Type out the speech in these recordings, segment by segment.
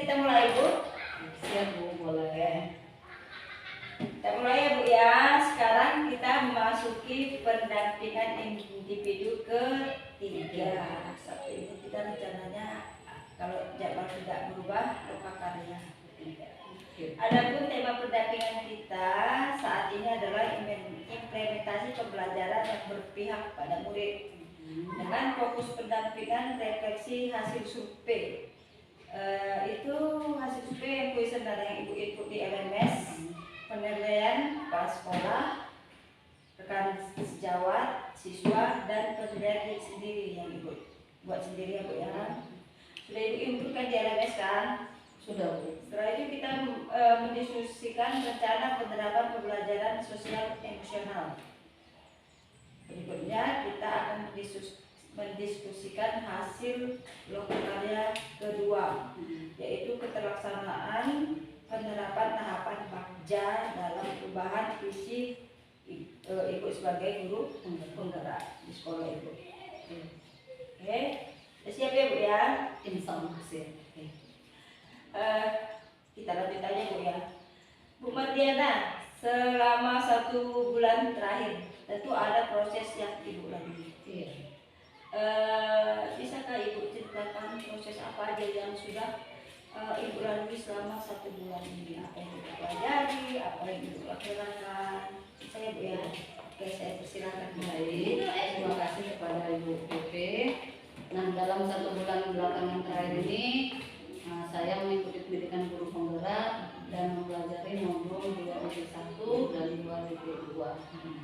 kita mulai Bu. Siap Bu, boleh. Kita mulai ya Bu ya. Sekarang kita memasuki pendampingan individu ketiga. Sampai ini kita rencananya kalau jadwal tidak berubah lupa karya ketiga. Adapun tema pendampingan kita saat ini adalah implementasi pembelajaran yang berpihak pada murid dengan fokus pendampingan refleksi hasil survei. Itu hasil survei yang kuesioner yang Ibu input di LMS, penilaian kepala sekolah, rekan sejawat, siswa, dan penilaian diri sendiri yang Ibu buat sendiri ya Bu ya. Sudah Ibu inputkan di LMS kan? Sudah Bu. Setelah itu kita mendiskusikan rencana penerapan pembelajaran sosial emosional. Berikutnya kita akan mendiskusikan hasil lokakarya kedua, yaitu keterlaksanaan penerapan tahapan Bagja dalam perubahan visi Ibu sebagai guru penggerak di sekolah Ibu. Oke, siap ya Bu ya? Insya Allah siap. Kita lanjut aja Bu ya. Bu Mardiana, selama 1 bulan terakhir tentu ada proses yang Ibu lalui. Iya. Bisakah Ibu ceritakan proses apa aja yang sudah Ibu lalui selama 1 bulan ini? Apa yang Ibu pelajari, apa yang Ibu lakukan? Saya Bu ya. Oke, saya persilakan. Baik, terima kasih kepada Ibu PP. Nah, dalam 1 bulan belakangan terakhir ini saya mengikuti pendidikan guru penggerak dan mempelajari modul 2.1 dan 2.2,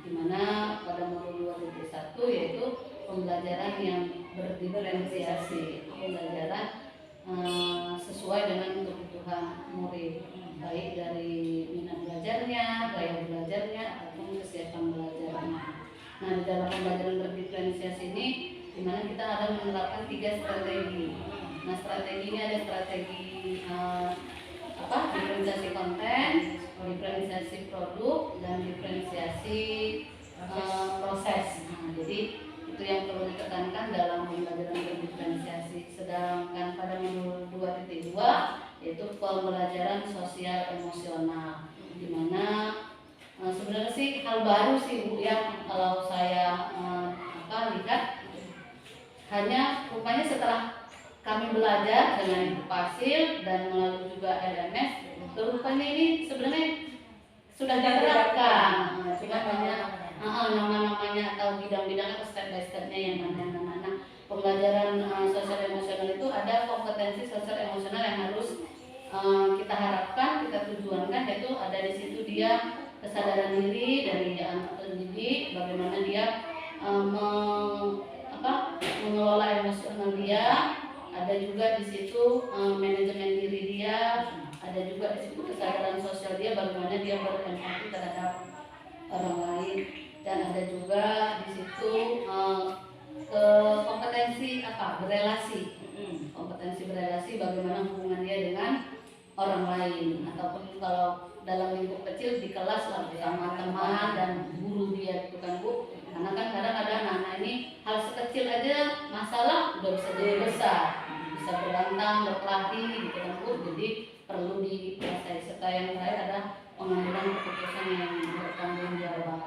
di mana pada modul 2.1 yaitu pembelajaran yang berdiferensiasi, pembelajaran sesuai dengan kebutuhan murid, baik dari minat belajarnya, gaya belajarnya, ataupun kesiapan belajarnya. Nah, di dalam pembelajaran berdiferensiasi ini, di mana kita ada menerapkan 3 strategi. Nah, strategi ini ada strategi diferensiasi konten, diferensiasi produk, dan diferensiasi proses. Nah, jadi itu yang perlu ditekankan dalam pembelajaran berdiferensiasi. Sedangkan pada modul 2.2 yaitu pembelajaran sosial emosional, di mana sebenarnya sih hal baru sih Bu ya, kalau saya lihat, hanya rupanya setelah kami belajar dengan Ibu Fasil dan melalui juga LMS, rupanya ini sebenarnya sudah diterapkan. Cuma hanya nama-namanya atau bidang-bidang atau step by stepnya yang mana. Pembelajaran sosial emosional itu ada kompetensi sosial emosional yang harus kita harapkan, kita tujuankan, yaitu ada di situ dia kesadaran diri dari anak terdidik, bagaimana dia mengelola emosional dia. Ada juga di situ manajemen diri dia, ada juga di situ kesadaran sosial dia, bagaimana dia berempati terhadap orang lain, dan ada juga di situ kompetensi berelasi, kompetensi berelasi, bagaimana hubungan dia dengan orang lain, ataupun kalau dalam lingkup kecil di kelas lah sama teman dan guru dia itu kan Bu. Karena kan kadang ada anak-anak ini hal sekecil aja masalah udah bisa jadi besar, bisa berlantang, berkelahi gitu kan Bu. Jadi perlu dikuasai. Serta yang terakhir ada pengambilan keputusan yang bertanggung jawab.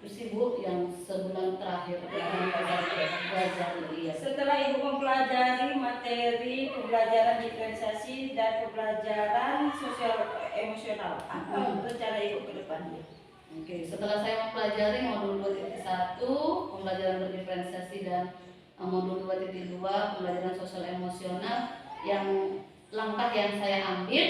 Terus sih Bu yang sebulan terakhir belajar. Setelah Ibu mempelajari materi pembelajaran diferensiasi dan pembelajaran sosial emosional, apa rencana Ibu ke depannya? Oke, setelah saya mempelajari modul 2.1 pembelajaran berdiferensiasi dan modul 2.2 pembelajaran sosial emosional, yang langkah yang saya ambil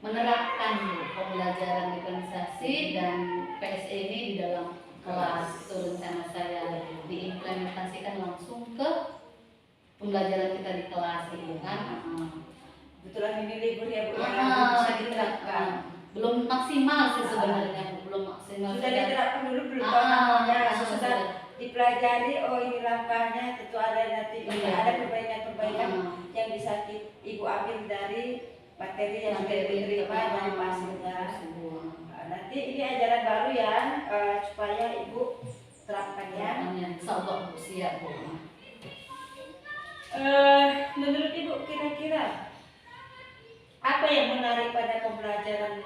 menerapkan pembelajaran diferensiasi dan PSE ini di dalam kelas. Itu rencana saya diimplementasikan langsung ke pembelajaran kita di kelas gitu kan. Kebetulan ini libur ya Bu, bisa diterapkan. Belum maksimal sih sebenarnya, belum maksimal. Sudah diterapkan dulu, belum tahu namanya. Sudah dipelajari, oh ini langkahnya, tentu ada nanti ada perbaikan-perbaikan yang bisa Ibu ambil dari materi yang sudah diterima dari Fasilnya. Nanti ini ajaran baru ya, supaya Ibu terapkan ya. Insyaallah siap Bu. Menurut Ibu kira-kira Apa yang menarik pada pembelajaran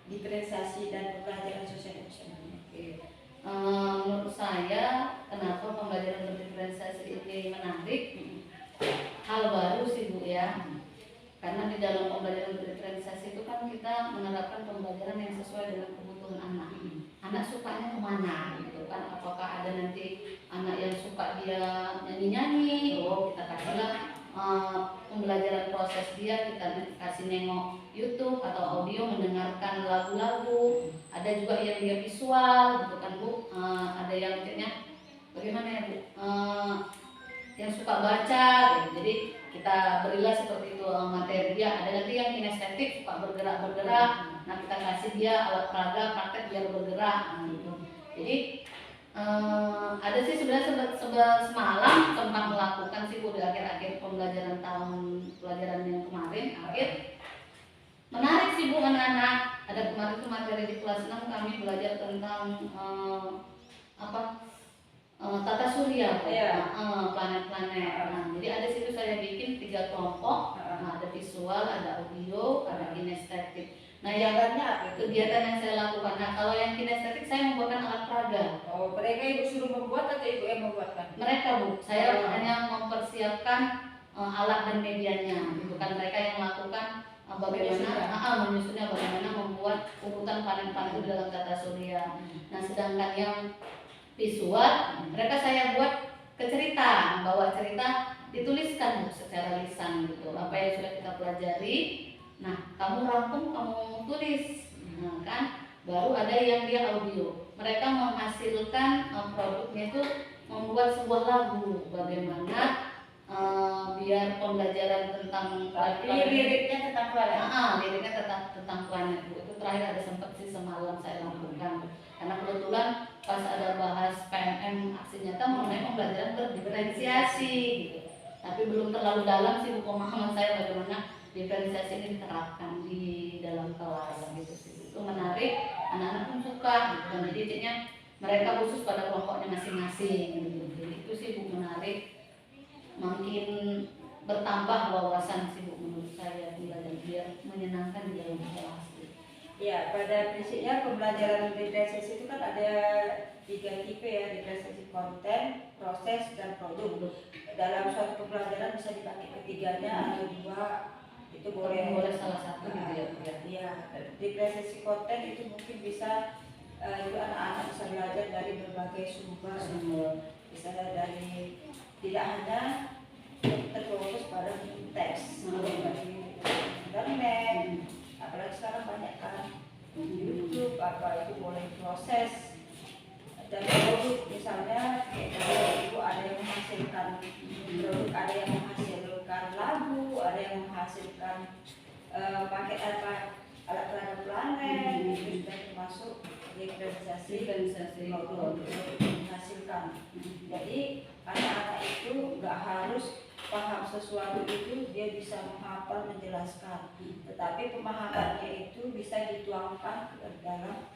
diferensiasi dan pembelajaran sosial emosional? Oke. Menurut saya kenapa pembelajaran berdiferensiasi ini menarik, hal baru sih Bu ya. Karena di dalam pembelajaran berdiferensiasi itu kan kita menerapkan pembelajaran yang sesuai dengan kebutuhan anak. Anak sukanya kemana gitu kan? Apakah ada nanti anak yang suka dia nyanyi-nyanyi? Oh, kita kasihlah pembelajaran proses dia, kita kasih nengok YouTube atau audio, mendengarkan lagu-lagu. Ada juga yang dia visual gitu kan Bu. Ada yang mungkinnya bagaimana ya Bu? Yang suka baca gitu. Jadi kita berilah seperti itu materi dia. Ada nanti yang kinestetik, suka bergerak. Nah kita kasih dia alat peraga praktek biar bergerak gitu. Jadi ada sih sebenarnya semalam sempat melakukan sih Bu di akhir-akhir pembelajaran tahun pelajaran yang kemarin akhir. Menarik sih Bu anak-anak. Ada kemarin tuh materi di kelas 6 kami belajar tentang tata surya, planet-planet. Nah, jadi ada situ saya bikin 3 kelompok. Nah, ada visual, ada audio, ada kinestetik. Nah, kegiatan yang saya lakukan. Nah, kalau yang kinestetik saya membuatkan alat peraga. Oh, mereka ibu suruh membuat atau ibu yang membuatkan? Mereka Bu, saya hanya mempersiapkan alat dan medianya. Bukan mereka yang melakukan bagaimana menyusunnya, bagaimana membuat urutan planet-planet itu dalam tata surya. Nah, sedangkan yang visual mereka saya buat ke cerita, bawa cerita dituliskan secara lisan gitu apa yang sudah kita pelajari. Nah kamu rangkum, kamu tulis, nah, kan baru ada yang dia audio. Mereka menghasilkan produknya itu membuat sebuah lagu bagaimana biar pembelajaran tentang liriknya tentang planet. Liriknya tentang planet itu terakhir ada sempat sih semalam saya lakukan karena kebetulan pas ada bahas PMM aksi nyata mengenai pembelajaran berdiferensiasi gitu. Tapi belum terlalu dalam sih pemahaman saya bagaimana diferensiasi ini diterapkan di dalam kelas gitu sih. Itu menarik, anak-anak pun suka gitu. Dan jadi mereka khusus pada kelompoknya masing-masing gitu. Jadi itu sih Bu menarik, makin bertambah wawasan sih Bu menurut saya belajar biar menyenangkan di dalam kelas. Ya, pada prinsipnya pembelajaran diferensiasi itu kan ada 3 tipe ya, diferensiasi konten, proses, dan produk. Dalam suatu pembelajaran bisa dipakai ketiganya atau 2, itu boleh salah satu gitu ya. Iya, diferensiasi konten itu mungkin bisa itu anak-anak bisa belajar dari berbagai sumber. Misalnya dari tidak hanya terfokus pada teks, dari internet. Apalagi sekarang banyak kan YouTube itu boleh proses dan produk, misalnya itu ada yang menghasilkan produk, ada yang menghasilkan lagu, ada yang menghasilkan pakai alat peraga planet, itu sudah termasuk diferensiasi produk menghasilkan. Jadi anak-anak itu nggak harus paham sesuatu itu dia bisa menghafal menjelaskan, tetapi pemahamannya itu bisa dituangkan ke dalam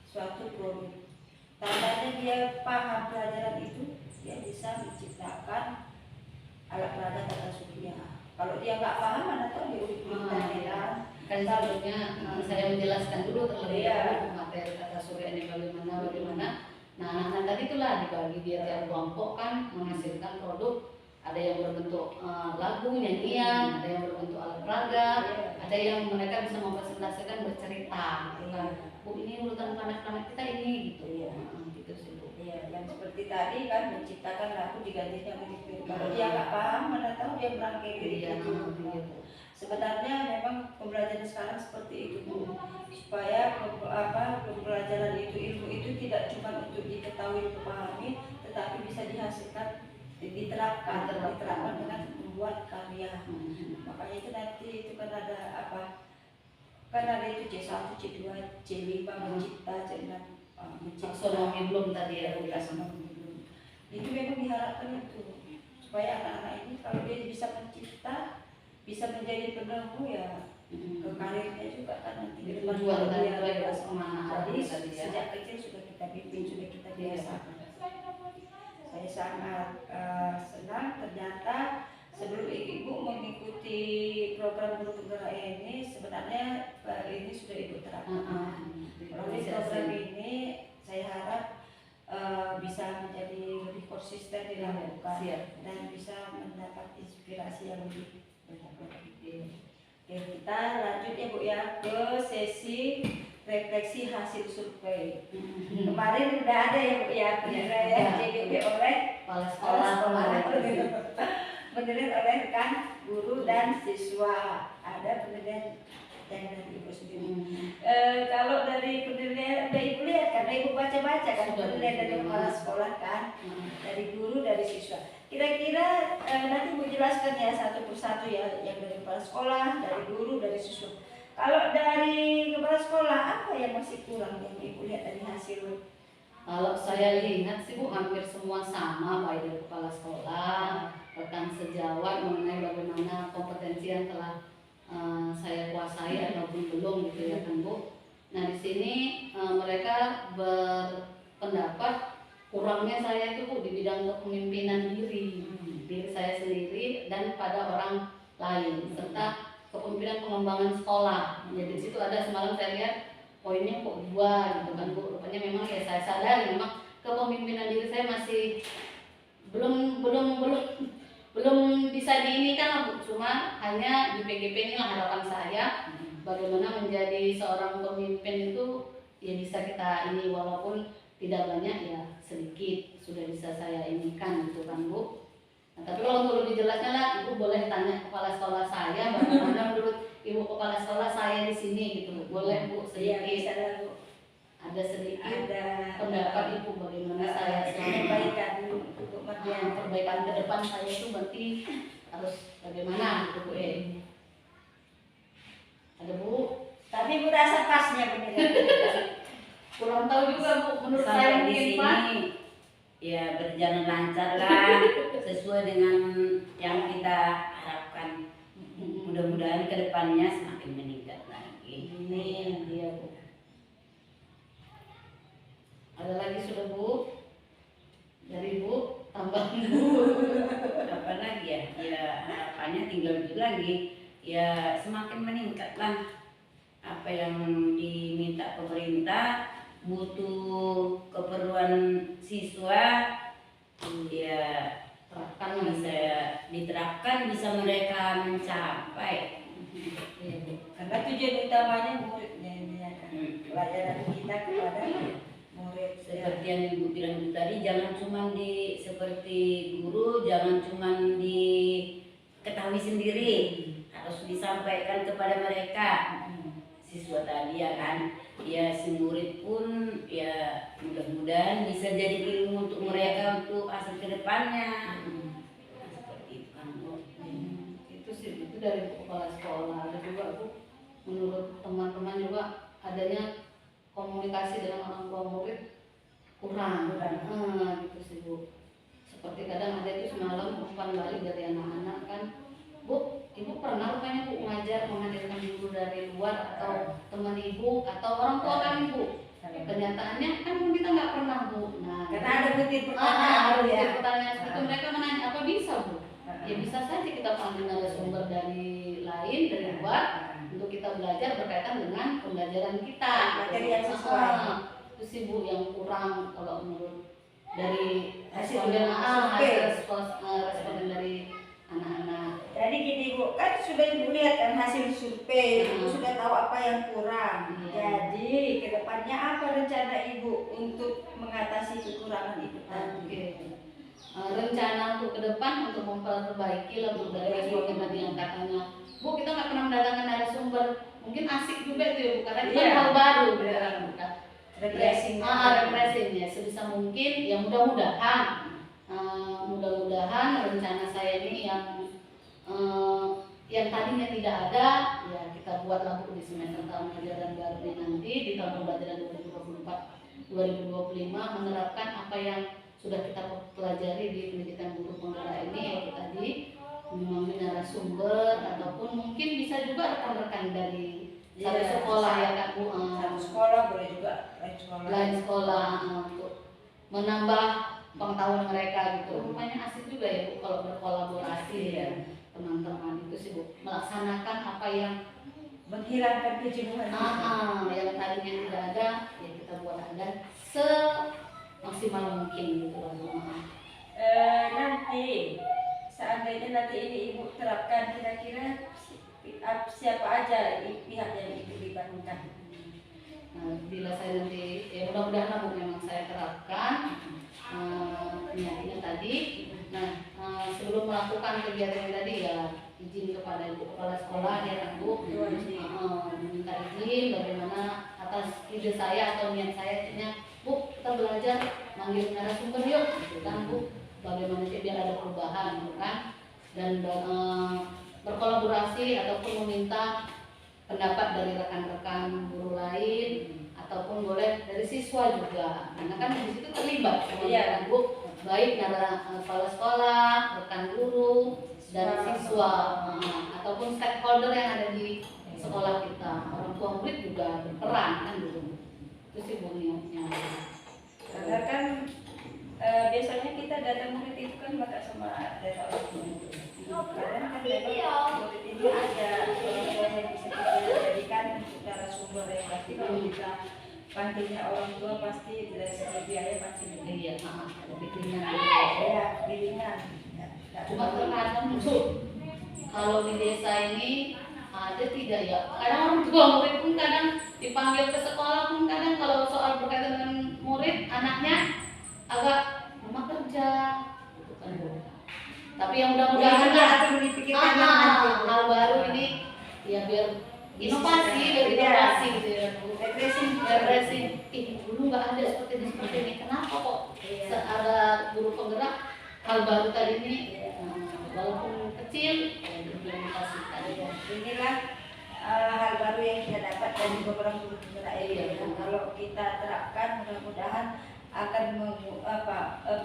suatu produk. Tandanya dia paham pelajaran itu, dia bisa menciptakan alat peraga tata surya. Kalau dia nggak paham, mana tahu dia udah kan sebelumnya saya menjelaskan dulu terlebih dahulu materi tata surya ini bagaimana. Nah anak-anak tadi itulah dibagi dia tiap kelompok kan menghasilkan produk. Ada yang berbentuk lagu, nyanyian, ada yang berbentuk alat peraga, ada yang mereka bisa mempresentasikan bercerita gitu kan. Bu, ini urutan planet-planet kita ini gitu ya. Gitu sih Bu. Iya, yang seperti tadi kan menciptakan lagu digantinya begitu. Kalau dia nggak paham, mana tahu dia merangkai diri itu. Sebenarnya memang pembelajaran sekarang seperti itu Bu, supaya pembelajaran itu, ilmu itu tidak cuma untuk diketahui, dipahami, tetapi bisa dihasilkan, diterapkan dengan membuat karya. Makanya itu nanti itu kan ada itu C1, C2, C5 mencipta, C6 taksonomi belum tadi ya Bu. Itu memang diharapkan itu supaya anak-anak ini kalau dia bisa mencipta, bisa menjadi penemu ya ke karirnya juga kan nanti ke depan dia bebas kemana. Jadi sejak kecil sudah kita bimbing, sudah kita biasakan. Saya sangat senang ternyata sebelum ibu mengikuti program guru penggerak ini sebenarnya diterapkan. Melalui program ini saya harap bisa menjadi lebih konsisten dilakukan dan bisa mendapat inspirasi yang lebih banyak lagi. Oke, kita lanjut ya Bu ya ke sesi refleksi hasil survei. Kemarin udah ada ya Bu ya penilaian JGP oleh kepala sekolah penilaian oleh rekan guru dan siswa. Ada penilaian yang dari Ibu sendiri. Kalau dari penilaian udah Ibu lihat kan, Ibu baca-baca kan penilaian dari kepala sekolah kan, dari guru, dari siswa. Kira-kira nanti Bu jelaskan ya satu persatu ya, yang dari kepala sekolah, dari guru, dari siswa. Kalau dari kepala sekolah apa yang masih kurang yang Ibu lihat dari hasil? Kalau saya lihat sih Bu hampir semua sama, baik dari kepala sekolah, rekan sejawat mengenai bagaimana kompetensi yang telah saya kuasai ataupun belum gitu ya kan Bu. Nah di sini mereka berpendapat kurangnya saya itu Bu di bidang kepemimpinan diri saya sendiri dan pada orang lain, serta kepemimpinan pengembangan sekolah. Jadi di situ ada semalam saya lihat poinnya kok 2 gitu kan Bu. Rupanya memang ya saya sadari memang kepemimpinan diri saya masih belum bisa diinikan lah Bu. Cuma hanya di PGP inilah harapan saya bagaimana menjadi seorang pemimpin itu ya bisa kita ini walaupun tidak banyak ya sedikit sudah bisa saya inikan gitu kan Bu. Nah, tapi kalau untuk lebih jelasnya lah Ibu boleh tanya kepala sekolah saya bagaimana menurut Ibu kepala sekolah saya di sini gitu. Boleh Bu sedikit. Ya, ada sedikit ada pendapat Ibu bagaimana saya perbaikan untuk perbaikan ke depan saya itu berarti harus bagaimana gitu Bu. Ada Bu, tapi Bu rasa pasnya benar. kurang tahu juga Bu, menurut saya di mungkin Pak ya berjalan lancar lah sesuai dengan yang kita harapkan. Mudah-mudahan kedepannya semakin meningkat lagi. ini dia Bu. Ada lagi sudah Bu? Dari Bu, tambahan Bu. Apa lagi ya? Ya harapannya tinggal itu lagi. Ya semakin meningkatlah apa yang diminta pemerintah, butuh keperluan siswa ya Terapkan bisa diterapkan, bisa mereka mencapai. Karena tujuan utamanya muridnya ini ya kan. Pelajaran kita kepada murid. Seperti yang Ibu bilang itu tadi, jangan cuma seperti guru, jangan cuma diketahui sendiri, harus disampaikan kepada mereka. Siswa tadi ya kan, ya si murid pun ya mudah-mudahan bisa jadi ilmu untuk mereka untuk hasil kedepannya. Seperti itu kan Bu. Itu sih itu dari kepala sekolah. Ada juga Bu, menurut teman-teman juga adanya komunikasi dengan orang tua murid kurang. Gitu sih Bu. Seperti kadang ada itu semalam umpan balik dari anak-anak kan, Bu, Ibu pernah rupanya Bu menghadirkan guru dari luar atau teman Ibu atau orang tua kami Bu. Kenyataannya kan kita nggak pernah Bu. Nah, Karena ada butir pertanyaan pertanyaan ya. pertanyaan seperti mereka menanya apa bisa Bu? Ya bisa saja kita panggil narasumber dari lain dari luar untuk kita belajar berkaitan dengan pembelajaran kita. Materi yang sesuai. Itu sih Bu yang kurang kalau menurut dari Hasil responden dari anak-anak. Jadi gini Bu, kan sudah Ibu lihat kan hasil survei, Ibu sudah tahu apa yang kurang. Jadi kedepannya apa rencana Ibu untuk mengatasi kekurangan itu tadi? Rencana untuk ke depan untuk memperbaiki lah Bu, dari responden tadi yang katanya Bu kita nggak pernah mendatangkan narasumber, mungkin asik juga itu ya Bu, karena kita hal baru gitu kan bukan refreshing ya sebisa mungkin ya mudah-mudahan rencana saya ini yang tadinya tidak ada ya kita buatlah Bu di semester tahun ajaran baru ini nanti di tahun pembelajaran 2024-2025 menerapkan apa yang sudah kita pelajari di pendidikan guru penggerak ini yaitu tadi memilih narasumber ataupun mungkin bisa juga rekan-rekan dari satu sekolah ya Kak Bu, Satu sekolah boleh juga lain sekolah untuk menambah pengetahuan mereka gitu. Rupanya asik juga ya Bu kalau berkolaborasi ya teman-teman itu sih Bu, melaksanakan apa yang menghilangkan kejenuhan. Yang tadinya tidak ada ya kita buat ada semaksimal mungkin gitu loh. Nanti seandainya nanti ini ibu terapkan, kira-kira siapa aja pihak yang ibu libatkan? Nah, bila saya nanti ya mudah-mudahan Bu memang saya terapkan niatnya tadi. Nah, sebelum melakukan kegiatan tadi ya izin kepada ibu kepala sekolah ya Bu, minta izin bagaimana atas ide saya atau niat saya, Bu kita belajar manggil narasumber yuk, gitu kan Bu, bagaimana sih biar ada perubahan gitu kan, dan berkolaborasi ataupun meminta pendapat dari rekan-rekan guru lain ataupun boleh dari siswa juga, karena kan di situ terlibat semua Bu, baik kepala sekolah, rekan guru dan siswa ataupun stakeholder yang ada di sekolah kita, orang tua murid juga berperan kan gitu. Itu sih Bu niatnya. Karena kan biasanya kita data murid itu kan maka sama data orang tua. Kadang kan memang murid ini ada orang tua yang bisa kita jadikan untuk narasumber yang pasti kalau kita panggilnya orang tua pasti dari segi biaya pasti Iya, lebih ringan. ya pilihan. Cuma terkadang Bu, kalau di desa ini ada tidak ya? Kadang orang tua murid pun kadang dipanggil ke sekolah pun kadang kalau soal berkaitan dengan murid anaknya agak rumah kerja, gitu kan Bu. Tapi yang mudah-mudahan hal baru ini ya biar inovasi gitu ya Bu. Refreshing. Dulu nggak ada seperti ini. Kenapa kok ada guru penggerak hal baru tadi ini walaupun kecil diimplementasikan. Inilah hal baru yang kita dapat dari beberapa guru penggerak ini. Kalau kita terapkan mudah-mudahan akan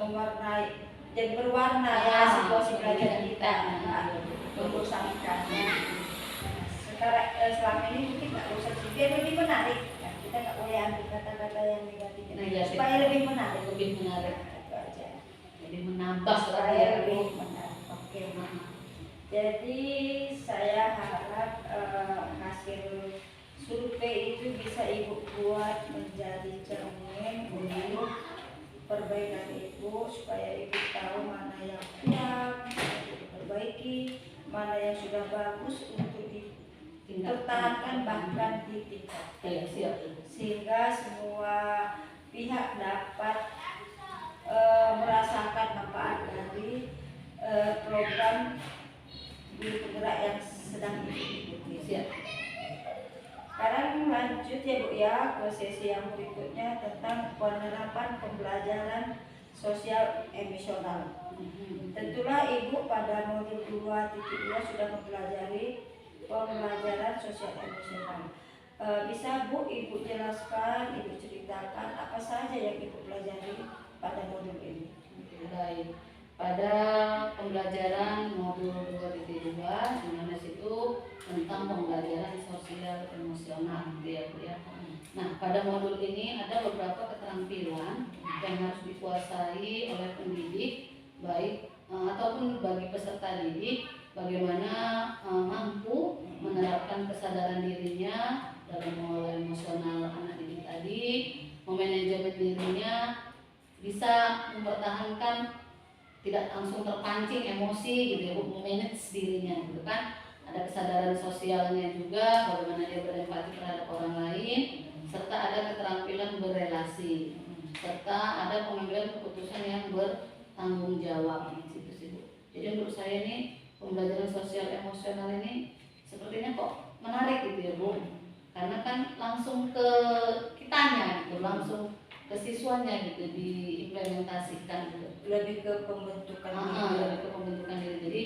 mewarnai dan berwarna ya situasi pelajaran kita, membosankannya. Sekarang selama ini mungkin nggak usah sih, biar lebih menarik. Kita nggak boleh ambil kata-kata yang negatif, supaya lebih menarik. Itu aja. Jadi menambah supaya lebih menarik. Oke. Jadi saya harap hasil survei itu bisa ibu buat menjadi cermin untuk perbaikan ibu, supaya ibu tahu mana yang kurang untuk diperbaiki, mana yang sudah bagus untuk dipertahankan bahkan ditingkatkan, sehingga semua pihak dapat merasakan manfaat dari program guru penggerak yang sedang diikuti. Sekarang lanjut ya Bu ya ke sesi yang berikutnya tentang penerapan pembelajaran sosial emosional. Tentulah Ibu pada modul 2.2 sudah mempelajari pembelajaran sosial emosional. Bisa Bu Ibu jelaskan, Ibu ceritakan apa saja yang Ibu pelajari pada modul ini? Baik. Pada pembelajaran modul 2.2 di mana situ tentang pembelajaran sosial emosional gitu ya. Nah, pada modul ini ada beberapa keterampilan yang harus dikuasai oleh pendidik baik ataupun bagi peserta didik, bagaimana mampu menerapkan kesadaran dirinya dalam mengelola emosional anak didik tadi, memanajemen dirinya, bisa mempertahankan tidak langsung terpancing emosi gitu ya, memanage dirinya gitu kan. Ada kesadaran sosialnya juga, bagaimana dia berempati terhadap orang lain, serta ada keterampilan berrelasi, serta ada pengambilan keputusan yang bertanggung jawab gitu sih Bu. Jadi menurut saya ini pembelajaran sosial emosional ini sepertinya kok menarik gitu ya Bu, karena kan langsung ke kitanya gitu, langsung ke siswanya gitu, diimplementasikan gitu. Lebih ke pembentukan diri. Lebih ke pembentukan diri. Jadi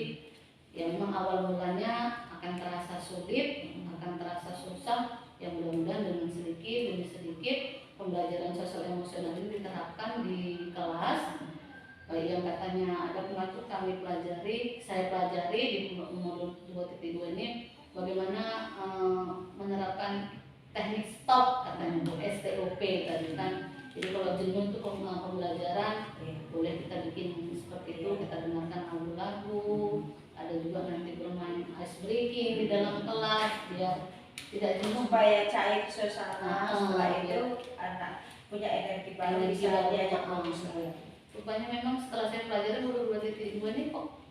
ya memang awal mulanya akan terasa sulit, akan terasa susah. Yang mudah-mudahan dengan sedikit demi sedikit pembelajaran sosial emosional ini diterapkan di kelas. Baik yang katanya ada pengatur kami pelajari, saya pelajari di modul 2.2 ini bagaimana menerapkan teknik stop katanya Bu, STOP tadi kan. Jadi kalau jenuh itu pembelajaran boleh kita bikin seperti itu, kita dengarkan lagu-lagu, ada juga nanti bermain ice breaking di dalam kelas biar tidak jenuh. supaya cair suasana. Ah, Setelah iya. itu anak punya energi baru, Energi bisa baru. diajak Ah, fokus lagi. Rupanya memang setelah saya pelajari guru 2.2 ini kok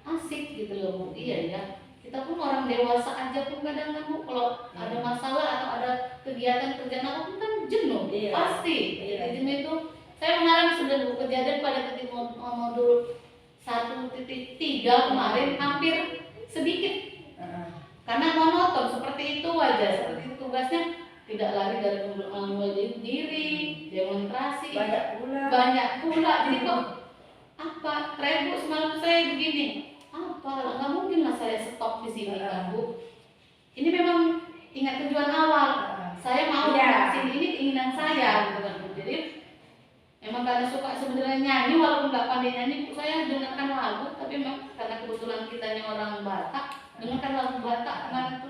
asik gitu loh Bu. Iya ya. Kita pun orang dewasa aja pun kadang kan Bu, kalau ada masalah atau ada kegiatan kerjaan apapun kan jenuh. Iya. Pasti. Iya. Jadi jenuh itu saya mengalami sudah Bu kejadian pada titik modul 1.3 kemarin hampir sedikit karena monoton seperti itu aja, seperti itu tugasnya, tidak lari dari memulai diri, demonstrasi, banyak pula. Jadi kok apa Bu semalam saya begini, apa nggak mungkin lah saya stop di sini kan Bu. Ini memang ingat tujuan awal, saya mau sini, ini keinginan saya gitu kan Bu. Jadi memang karena suka sebenarnya nyanyi, walaupun nggak pandai nyanyi Bu, saya dengarkan lagu, tapi memang karena kebetulan kitanya orang Batak, dengarkan lagu Batak kemarin itu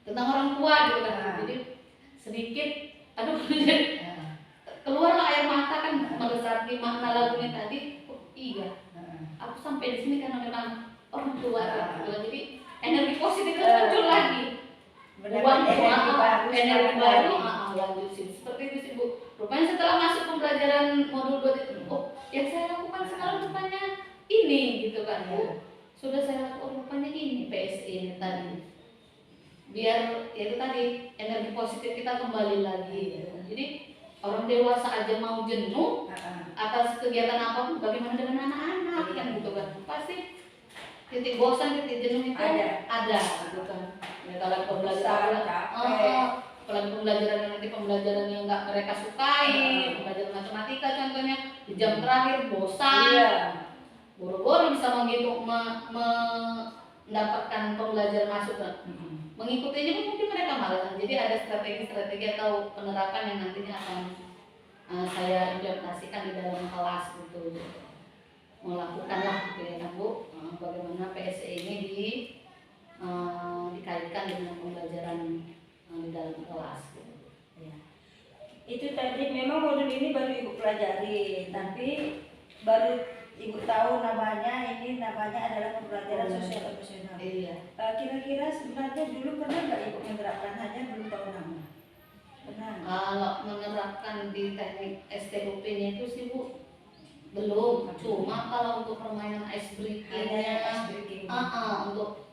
tentang orang tua gitu kan. Jadi sedikit aduh keluarlah air mata kan meresapi makna lagunya tadi. Oh iya, aku sampai di sini karena memang orang tua gitu. Jadi energi positif itu muncul lagi. Energi baru lanjut sih. Seperti itu sih Bu. Rupanya setelah masuk pembelajaran modul 2 itu, oh yang saya lakukan sekarang rupanya ini gitu kan Bu. Sudah saya lakukan rupanya ini PSE ini tadi. Biar itu tadi energi positif kita kembali lagi. Jadi orang dewasa aja mau jenuh atas kegiatan apapun, bagaimana dengan anak-anak kan gitu kan. Pasti titik bosan, titik jenuh itu ada gitu kan. Ya, kalau pembelajaran pembelajaran nanti pembelajaran yang nggak mereka sukai, pembelajaran matematika contohnya di jam terakhir bosan, boro-boro bisa mendapatkan pembelajaran masuk kan. Mengikutinya pun mungkin mereka malas. Jadi ada strategi-strategi atau penerapan yang nantinya akan saya implementasikan di dalam kelas gitu. Melakukanlah gitu ya Bu, bagaimana PSE ini dikaitkan dengan pembelajaran di dalam kelas gitu. Ya. Itu tadi memang modul ini baru Ibu pelajari, tapi baru Ibu tahu namanya adalah pembelajaran sosial emosional. Iya. Kira-kira sebenarnya dulu pernah nggak Ibu menerapkan, hanya belum tahu nama? Pernah. Kalau menerapkan di teknik STUP itu sih Bu belum. Cuma kalau untuk permainan ice breaking-nya, untuk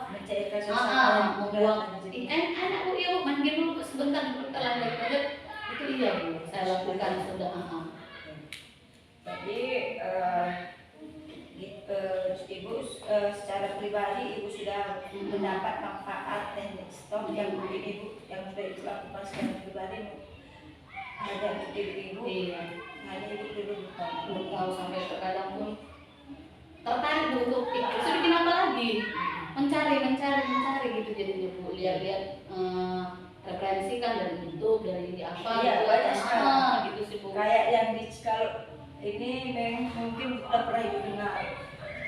mencairkan suasana, membuang anak Bu ya Bu main game dulu sebentar telan lagi itu iya Bu saya lakukan sudah. Jadi Ibu secara pribadi Ibu sudah mendapat manfaat teknik stop yang mungkin Ibu yang sudah Ibu lakukan secara pribadi hanya untuk Ibu. Iya. Hanya Ibu dulu belum tahu sampai terkadang pun tertarik Bu untuk itu bikin apa lagi, mencari gitu jadinya Bu, lihat-lihat referensi kan dari YouTube, dari apa gitu sih Bu. Kayak yang di kalau ini memang mungkin udah pernah Ibu dengar.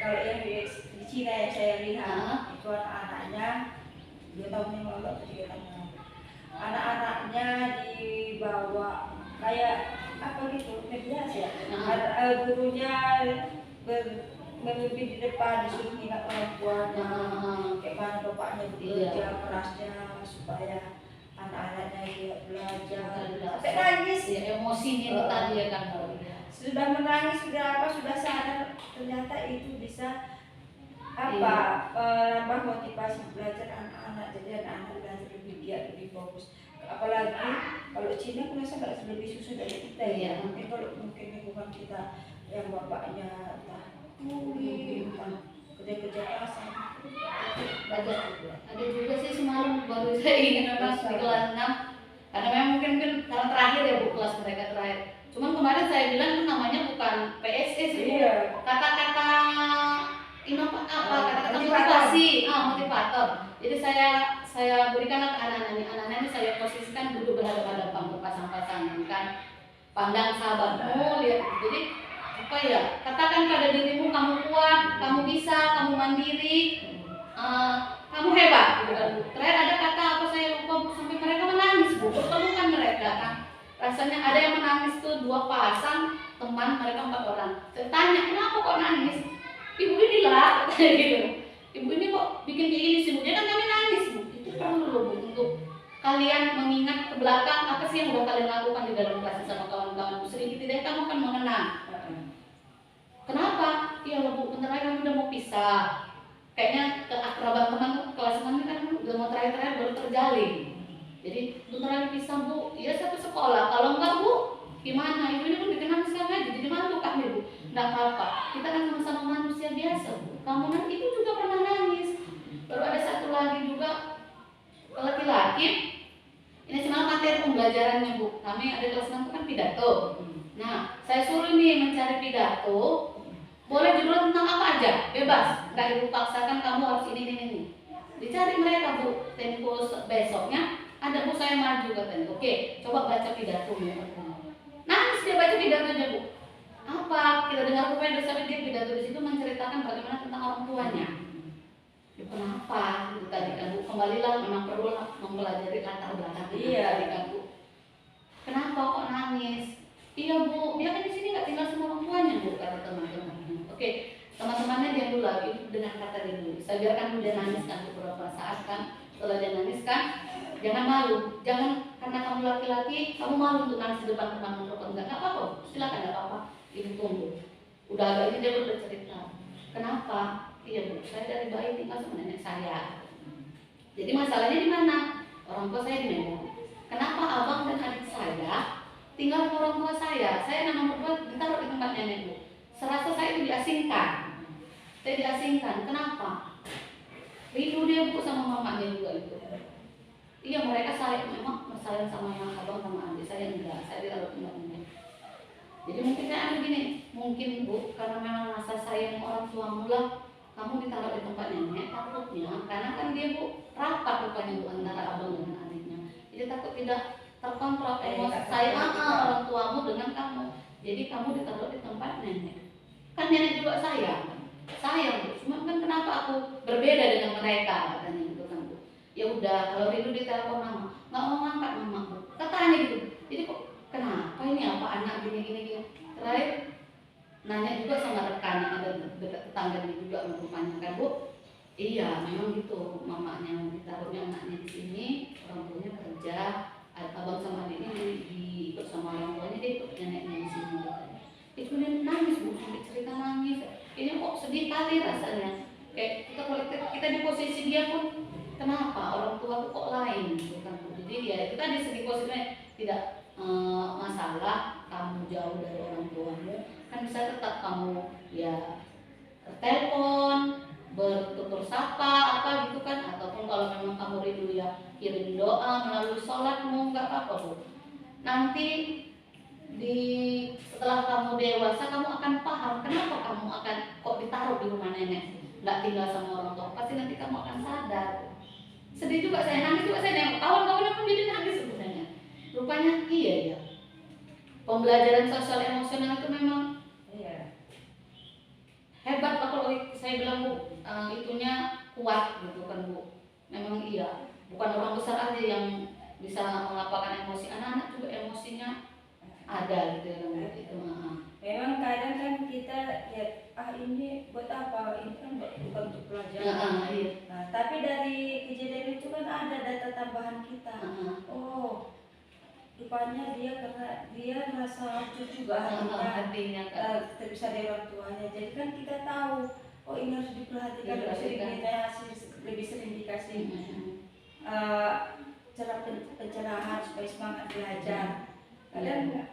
Kalau yang di Cina yang saya lihat itu anak-anaknya 2 tahun yang lalu atau 3 tahun yang lalu, anak-anaknya dibawa kayak apa gitu mediasi ya. Gurunya memimpin di depan, disuruh ingat orang tuanya, kayak mana bapaknya bekerja kerasnya supaya anak-anaknya dia belajar. Sampai nangis ya, emosinya itu tadi ya kan. Sudah menangis, sudah sadar ternyata itu bisa menambah motivasi belajar anak-anak, jadi anak-anak belajar lebih giat, lebih fokus. Apalagi kalau Cina aku rasa nggak lebih susah dari kita ya. Mungkin kalau lingkungan kita yang bapaknya kuli, kerja kasar. Ada juga sih semalam baru saya ingin memang di kelas 6 karena memang mungkin karena terakhir ya Bu kelas mereka terakhir. Cuman kemarin saya bilang itu namanya bukan PSE sih Bu. Kata-kata kata-kata motivator. Jadi saya berikan ke anak-anak ini saya posisikan duduk berhadapan-hadapan berpasang-pasangan kan. Pandang sahabatmu lihat. Jadi apa ya? Katakan pada dirimu kamu kuat, kamu bisa, kamu mandiri. Kamu hebat gitu kan. Terakhir ada kata apa saya lupa Bu, sampai mereka menangis Bu, pertemukan mereka kan. Rasanya ada yang menangis tuh 2 pasang teman mereka 4 orang. Saya tanya kenapa kok nangis? Ibu ini lah gitu. Ibu ini kok bikin bikin kayak gini sih Bu, dia kan kami nangis Bu. Itu perlu loh Bu untuk kalian mengingat ke belakang apa sih yang udah kalian lakukan di dalam kelas sama kawan-kawan Bu. Sedikit tidak kamu kan mengenang. Kenapa? Iya loh Bu, bentar lagi kami udah mau pisah. Kayaknya keakraban teman kelas kami kan udah mau terakhir-terakhir baru terjalin. Jadi bentar lagi pisah Bu, ya satu sekolah. Kalau enggak Bu, gimana? Ibu ini pun bikin nangis kami aja, jadi malu kami Bu. Enggak apa-apa, kita kan sama-sama manusia biasa Bu. Kamu nanti Ibu juga pernah nangis. Baru ada satu lagi juga laki-laki. Ini semalam materi pembelajarannya Bu. Kami ada kelas 6 itu kan pidato. Nah, saya suruh nih mencari pidato. Boleh judul tentang apa aja, bebas. Nggak Ibu paksakan kamu harus ini. Dicari mereka Bu. Tempo besoknya ada Bu saya maju katanya. Oke, coba baca pidatonya. Nangis dia baca pidatonya Bu. Apa? Kita dengar rupanya sampai dia pidato di situ menceritakan bagaimana tentang orang tuanya. Ya, kenapa? Itu tadi kan Bu. Kembalilah memang perlu mempelajari latar belakang. Iya. Tadi kan Bu. Kenapa kok nangis? Iya Bu, dia kan di sini nggak tinggal sama orang tuanya Bu, kata teman-teman. Oke, teman-temannya diam dulu lagi dengan kata dia dulu. Saya biarkan dia nangis kan beberapa saat kan. Setelah dia nangis kan, jangan malu. Jangan karena kamu laki-laki, kamu malu untuk nangis di depan teman teman. Enggak apa-apa, silakan enggak apa-apa. Ibu tunggu. Udah agak ini dia udah cerita. Kenapa? Iya Bu, saya dari bayi tinggal sama nenek saya. Jadi masalahnya di mana? Orang tua saya di Medan. Kenapa abang dan adik saya tinggal sama orang tua saya? Saya nomor 2 ditaruh di tempat nenek Bu. Serasa saya itu diasingkan. Saya diasingkan. Kenapa? Rindu dia Bu sama mamanya juga itu. Iya mereka sayang, memang sayang sama yang abang sama adik saya enggak. Saya ditaruh tempat nenek. Jadi mungkin saya ada gini, mungkin Bu karena memang rasa sayang orang tua mula kamu ditaruh di tempat nenek takutnya karena kan dia Bu rapat rupanya Bu antara abang dengan adiknya. Jadi takut tidak terkontrol emosi sayang orang tuamu dengan kamu. Jadi kamu ditaruh di tempat nenek. Kan nenek juga sayang Bu. Cuma kan kenapa aku berbeda dengan mereka katanya gitu kan Bu. Ya udah kalau rindu ditelepon mama, nggak mau ngangkat mama Bu. Katanya gitu. Jadi kok kenapa ini apa anak gini. Terakhir nanya juga sama rekan yang ada dekat tetangganya juga rupanya kan Bu. Iya memang gitu mamanya ditaruhnya anaknya di sini, orang tuanya kerja, abang sama adiknya ikut sama orang tuanya, dia ikut neneknya di sini katanya. Itu dia nangis Bu, sampai cerita nangis. Ini kok sedih kali rasanya. Kayak kita di posisi dia pun kenapa orang tua tuh kok lain gitu kan. Jadi ya itu tadi segi positifnya tidak masalah kamu jauh dari orang tuamu kan bisa tetap kamu ya telepon bertutur sapa apa gitu kan ataupun kalau memang kamu rindu ya kirim doa melalui sholatmu nggak apa-apa Bu. Nanti setelah kamu dewasa kamu akan paham kenapa kamu akan kok ditaruh di rumah nenek nggak tinggal sama orang tua pasti nanti kamu akan sadar. Sedih juga saya nangis juga saya nengok kawan-kawan pun jadi nangis sebenarnya. Rupanya iya ya pembelajaran sosial emosional itu memang hebat lah kalau saya bilang Bu itunya kuat gitu kan Bu. Memang iya bukan orang besar aja yang bisa mengapakkan emosi anak-anak juga emosinya ada gitu ya itu memang kadang kan kita ya ini buat apa ini kan bukan untuk pelajaran iya. Nah, tapi dari kejadian itu kan ada data tambahan kita oh rupanya dia karena dia merasa hancur juga hatinya terpisah dari orang tuanya jadi kan kita tahu oh ini harus diperhatikan lebih sering dikasih cara pencerahan supaya semangat belajar kadang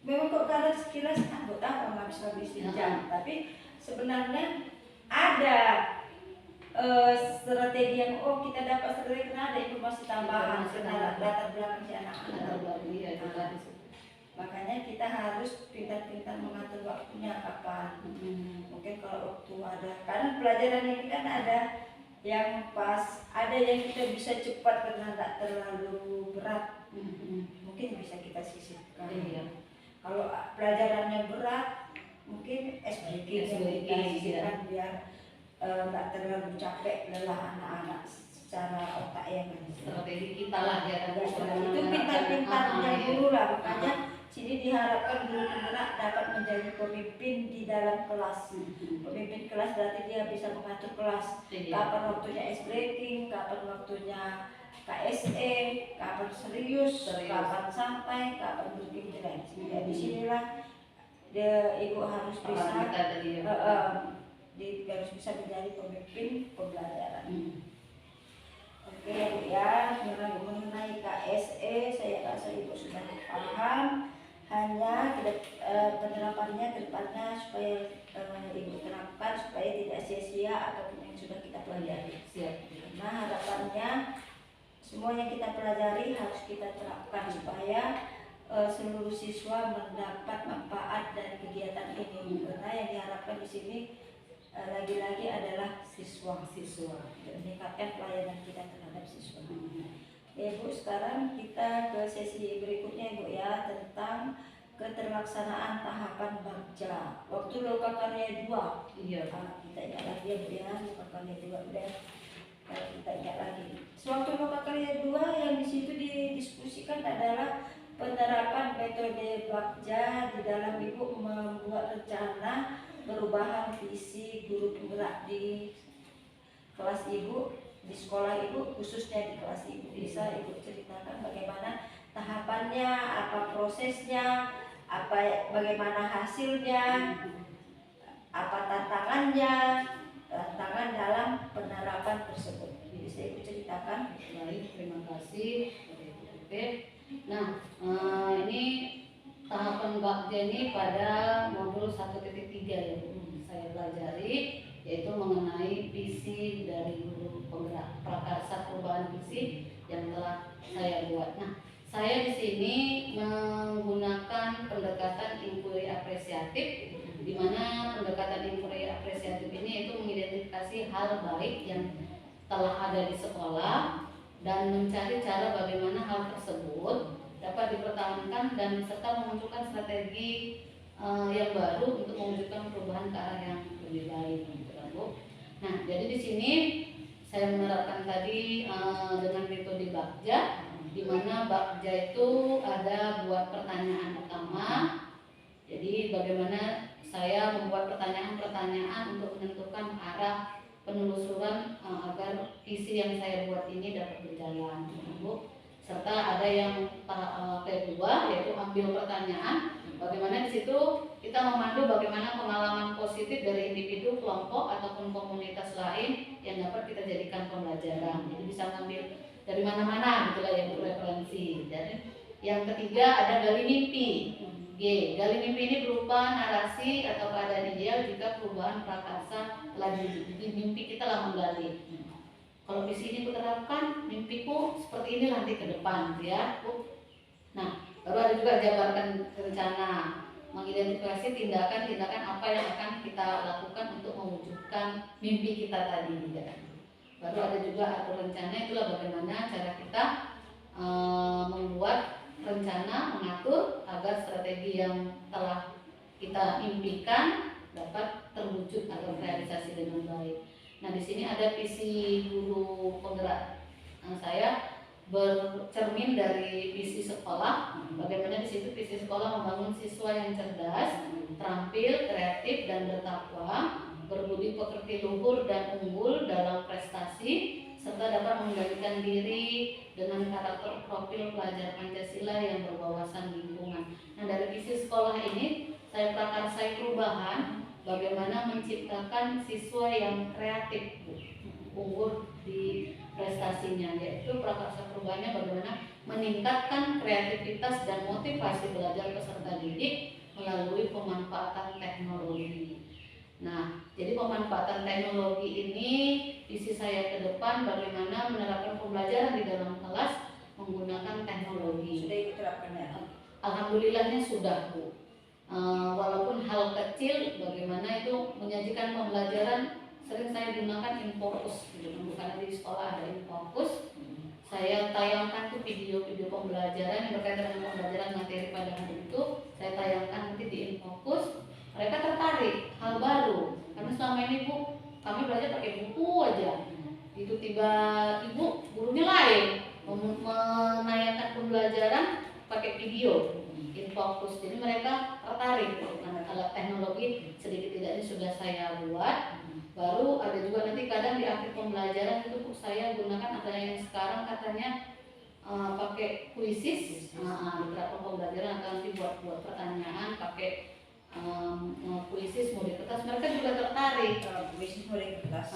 memang kok kadang sekilas buat apa habis-habisin jam tapi sebenarnya ada strategi yang kita dapat strategi karena ada informasi tambahan tentang latar belakang si anak-anak makanya kita harus pintar-pintar mengatur waktunya kapan mungkin kalau waktu ada karena pelajaran ini kan ada yang pas ada yang kita bisa cepat karena tidak terlalu berat mungkin bisa kita sisipkan kalau pelajarannya berat mungkin SBK kita sisipkan biar nggak terlalu capek lelah anak-anak secara otak yang strategi kita lah ya itu pintar-pintarnya dulu lah makanya Sini diharapkan guru penggerak dapat menjadi pemimpin di dalam kelas. Pemimpin kelas berarti dia bisa mengatur kelas. Kapan waktunya ice breaking, kapan waktunya KSE, kapan serius, kapan santai, kapan berpikiran. Ya, disinilah ibu harus bisa harus bisa menjadi pemimpin pembelajaran. Oke ya, mengenai KSE saya rasa ibu sudah paham. Hanya penerapannya ke depannya supaya ibu terapkan supaya tidak sia-sia apapun yang sudah kita pelajari. Nah harapannya semua yang kita pelajari harus kita terapkan supaya seluruh siswa mendapat manfaat dari kegiatan ini. Karena yang diharapkan di sini lagi-lagi adalah siswa meningkatkan pelayanan kita terhadap siswa. Ya Bu, sekarang kita ke sesi berikutnya Bu ya, tentang keterlaksanaan tahapan Bagja. Waktu loka karya 2. Iya. Kita ingat lagi ya Bu ya, loka karya 2 udah. Kita ingat lagi. Sewaktu loka karya 2 yang di situ didiskusikan adalah penerapan metode Bagja di dalam Ibu membuat rencana perubahan visi guru penggerak di kelas Ibu, di sekolah Ibu, khususnya di kelas Ibu. Bisa Ibu ceritakan bagaimana tahapannya, apa prosesnya, bagaimana hasilnya, apa tantangan dalam penerapan tersebut. Bisa Ibu ceritakan? Baik, terima kasih. Nah, ini tahapan Bagja ini pada modul 1.3 ya Bu, saya pelajari, yaitu mengenai visi dari guru penggerak prakarsa perubahan visi yang telah saya buat. Nah, saya di sini menggunakan pendekatan inquiry apresiatif, di mana pendekatan inquiry apresiatif ini itu mengidentifikasi hal baik yang telah ada di sekolah dan mencari cara bagaimana hal tersebut dapat dipertahankan dan serta memunculkan strategi yang baru untuk mewujudkan perubahan ke arah yang lebih baik, gitu kan Bu. Nah, jadi di sini saya menerapkan tadi dengan metode Bagja, di mana Bagja itu ada buat pertanyaan pertama. Jadi bagaimana saya membuat pertanyaan-pertanyaan untuk menentukan arah penelusuran agar visi yang saya buat ini dapat berjalan, Bu. Serta ada yang kedua, yaitu ambil pertanyaan. Bagaimana di situ kita memandu bagaimana pengalaman positif dari individu, kelompok ataupun komunitas lain yang dapat kita jadikan pembelajaran. Jadi bisa ngambil dari mana-mana, gitulah yang referensi. Dan yang ketiga ada gali mimpi. G. Gali mimpi ini berupa narasi atau keadaan ideal jika perubahan prakarsa telah di mimpi kita lah menggali. Kalau visi ini kuterapkan, mimpiku seperti ini nanti ke depan, ya. Nah, baru ada juga jabarkan rencana, mengidentifikasi tindakan-tindakan apa yang akan kita lakukan untuk mewujudkan mimpi kita tadi, ya. Baru ada juga atur rencana, itulah bagaimana cara kita membuat rencana, mengatur agar strategi yang telah kita impikan dapat terwujud atau realisasi dengan baik. Nah, di sini ada visi guru penggerak saya bercermin dari visi sekolah. Bagaimana di situ visi sekolah membangun siswa yang cerdas, terampil, kreatif dan bertakwa, berbudi pekerti luhur dan unggul dalam prestasi, serta dapat mengendalikan diri dengan karakter profil pelajar Pancasila yang berwawasan lingkungan. Nah, dari visi sekolah ini saya prakarsai perubahan bagaimana menciptakan siswa yang kreatif, unggul di prestasinya, yaitu prakarsa perubahannya bagaimana meningkatkan kreativitas dan motivasi belajar peserta didik melalui pemanfaatan teknologi. Nah, jadi pemanfaatan teknologi ini visi saya ke depan bagaimana menerapkan pembelajaran di dalam kelas menggunakan teknologi. Sudah diterapkan ya? Alhamdulillahnya sudah, Bu. Walaupun hal kecil, bagaimana itu menyajikan pembelajaran sering saya gunakan Infocus, bukan di sekolah ada Infocus. Saya tayangkan tuh video-video pembelajaran yang berkaitan dengan pembelajaran materi pada hari itu, saya tayangkan nanti di Infocus. Mereka tertarik hal baru karena selama ini Bu kami belajar pakai buku aja. Itu tiba-tiba gurunya lain menayangkan pembelajaran pakai video. in fokus. Jadi mereka tertarik dengan alat teknologi sedikit tidaknya sudah saya buat. Baru ada juga nanti kadang di akhir pembelajaran itu Bu, saya gunakan ada yang sekarang katanya pakai kuisis. Di beberapa pembelajaran akan nanti buat pertanyaan pakai kuisis model kertas, mereka juga tertarik. Kuisis model kertas.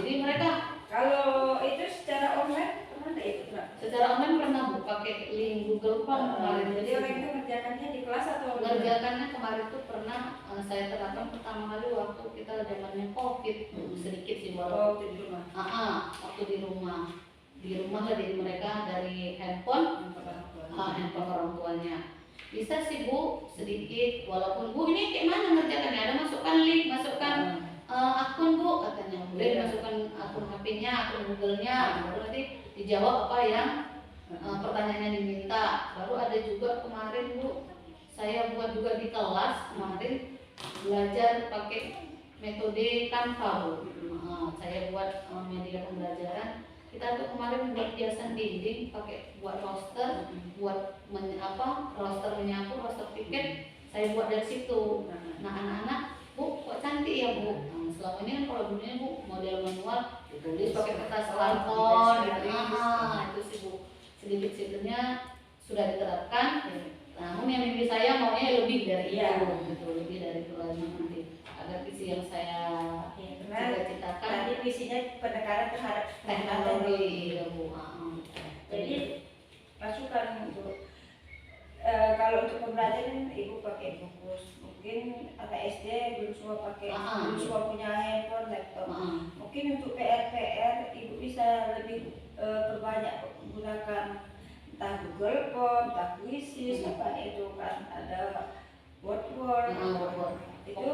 Jadi mereka kalau itu secara online pernah nggak ikut Mbak? secara online pernah Bu pakai link Google Form kemarin. Jadi orang itu mengerjakannya di kelas atau Mengerjakannya kemarin itu pernah saya terapkan pertama kali waktu kita zamannya COVID, sedikit sih di rumah. waktu di rumah lah, jadi mereka dari handphone orang tuanya. Bisa sih Bu, sedikit, walaupun Bu ini kayak mana ngerjakannya, ada masukkan link, masukkan akun Bu, katanya boleh masukkan akun HP-nya, akun Google-nya, baru nanti dijawab apa yang pertanyaannya diminta. Baru ada juga kemarin Bu, saya buat juga di kelas kemarin belajar pakai metode Canva Bu. Saya buat media pembelajaran. Kita tuh kemarin buat hiasan dinding pakai buat roster, buat roster menyapu, roster tiket. Saya buat dari situ. Nah anak-anak, Bu, kok cantik ya Bu? Selama ini kan kalau dulunya Bu model manual ditulis pakai kertas karton, itu sih Bu. Sedikit-sedikitnya sudah diterapkan. Namun yang mimpi saya maunya lebih dari itu, gitu, lebih dari itu lagi nanti. Agar visi yang saya cita-citakan. Tadi visinya pendekatan terhadap teknologi ya Bu. Jadi masukan untuk kalau untuk pembelajaran Ibu pakai buku, mungkin anak SD belum semua pakai, belum semua punya handphone, laptop. Mungkin untuk PR Ibu bisa lebih perbanyak menggunakan entah Google Form, entah kuisis, apa itu kan ada Word itu.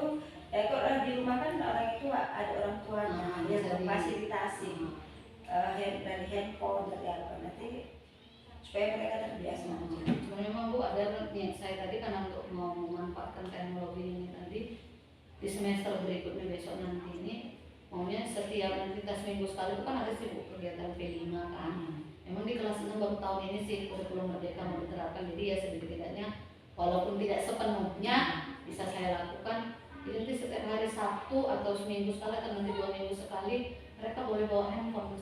Kalau di rumah kan orang itu ada orang tuanya yang memfasilitasi dari handphone dari apa nanti supaya mereka terbiasa. Memang Bu ada niat saya tadi karena untuk mau memanfaatkan teknologi ini tadi di semester berikutnya besok nanti ini maunya setiap nanti kita seminggu sekali itu kan ada sih Bu kegiatan P5 kan. Memang di kelas 6 baru tahun ini sih kurikulum merdeka mau diterapkan, jadi ya sedikit-tidaknya walaupun tidak sepenuhnya bisa saya lakukan. Jadi nanti setiap hari Sabtu atau seminggu sekali atau nanti 2 minggu sekali mereka boleh bawa handphone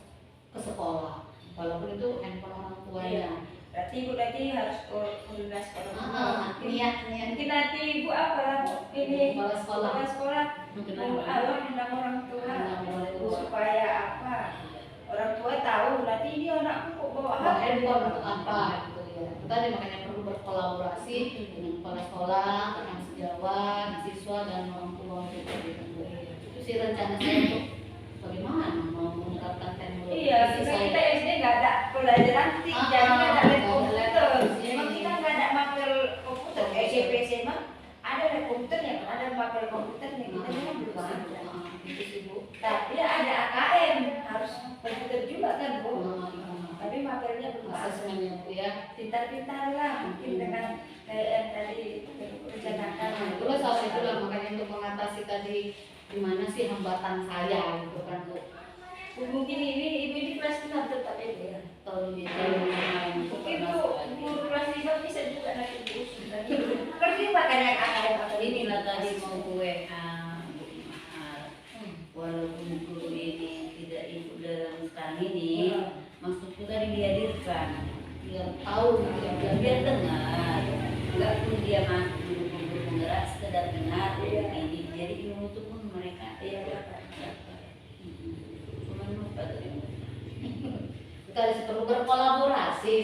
ke sekolah, walaupun itu handphone orang tuanya. Berarti Ibu nanti harus koordinasi orang tua. Mungkin nanti Ibu apa ini kepala sekolah undang orang tua supaya apa orang tua tahu nanti ini anakku kok bawa handphone untuk apa gitu ya. Tadi makanya perlu berkolaborasi dengan kepala sekolah, rekan sejawat, siswa dan orang tua gitu. Itu sih rencana saya untuk bagaimana mau menerapkan teknologi. Kita SD nggak ada pelajaran jadi nggak ada komputer. Memang kita nggak ada mapel komputer. SMP SMA ada komputer ya, ada mapel komputernya. Kita memang belum ada. Tapi ada AKM harus komputer juga kan Bu. Tapi mapelnya belum ada. Asesmennya Bu ya. Pintar-pintar lah mungkin dengan yang tadi rencanakan. Itulah salah itulah makanya untuk mengatasi tadi gimana sih hambatan saya gitu kan Bu. Mungkin Ibu di kelas 6 tetap ya. Tahun ini Mungkin Bu guru kelas 5 bisa juga nanti diusul lagi. Kelas 5 kan yang AKM Inilah tadi mau gue walaupun guru ini tidak ikut dalam sekarang ini, maksudku tadi dihadirkan biar tahu, biar dengar, nggak pun dia masuk guru penggerak sekedar dengar ini, jadi ilmu itu pun mereka dapat. Cuma lupa tadi. Kita perlu berkolaborasi.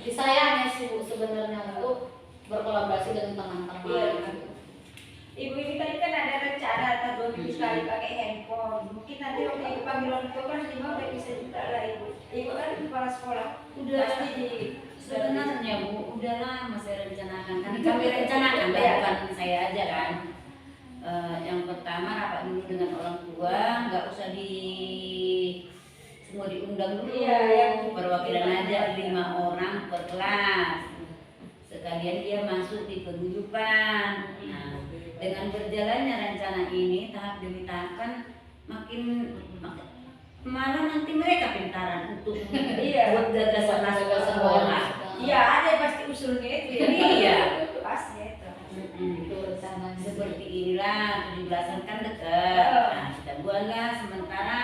Di sayangnya sih Bu sebenarnya untuk berkolaborasi dengan teman-teman. Ibu ini tadi kan ada rencana atau 2 minggu sekali pakai handphone. Mungkin nanti waktu Ibu panggil orang tua kan 5 udah bisa juga lah Ibu. Ibu kan kepala sekolah. Udah pasti di sebenarnya Bu, udah lama saya rencanakan. Kan kami rencanakan, bukan saya aja kan. Yang pertama rapat dulu dengan orang tua, nggak usah semua diundang dulu. Perwakilan aja 5 orang per kelas. Sekalian dia masuk di paguyuban. Dengan berjalannya rencana ini tahap demi tahap kan malah nanti mereka pintaran untuk buat gagasan sekolah. Iya, ada pasti usulnya itu ya. Iya, Itu rencananya. Seperti inilah 17-an kan dekat. Nah, kita buatlah sementara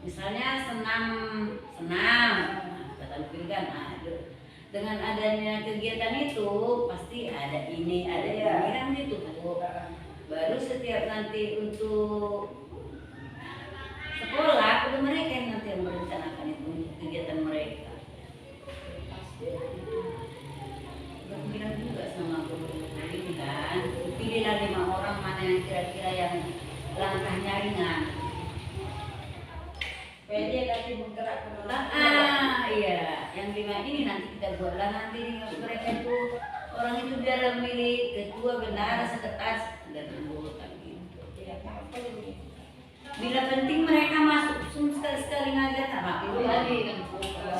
misalnya senam, nah, kata kan, dengan adanya kegiatan itu pasti ada ini, ada ini kan gitu. Baru setiap nanti untuk sekolah, itu mereka yang nanti yang merencanakan itu untuk kegiatan mereka. Bilang juga sama guru ini kan, pilihlah 5 orang mana yang kira-kira yang langkahnya ringan. Supaya dia nanti bergerak kemana. Iya, yang 5 ini nanti kita buatlah nanti mereka itu orang itu biar memilih ketua, bendahara, sekretaris dan anggota gitu. Bila penting mereka masuk sekali-sekali ngajar nggak apa-apa. Itu tadi kan.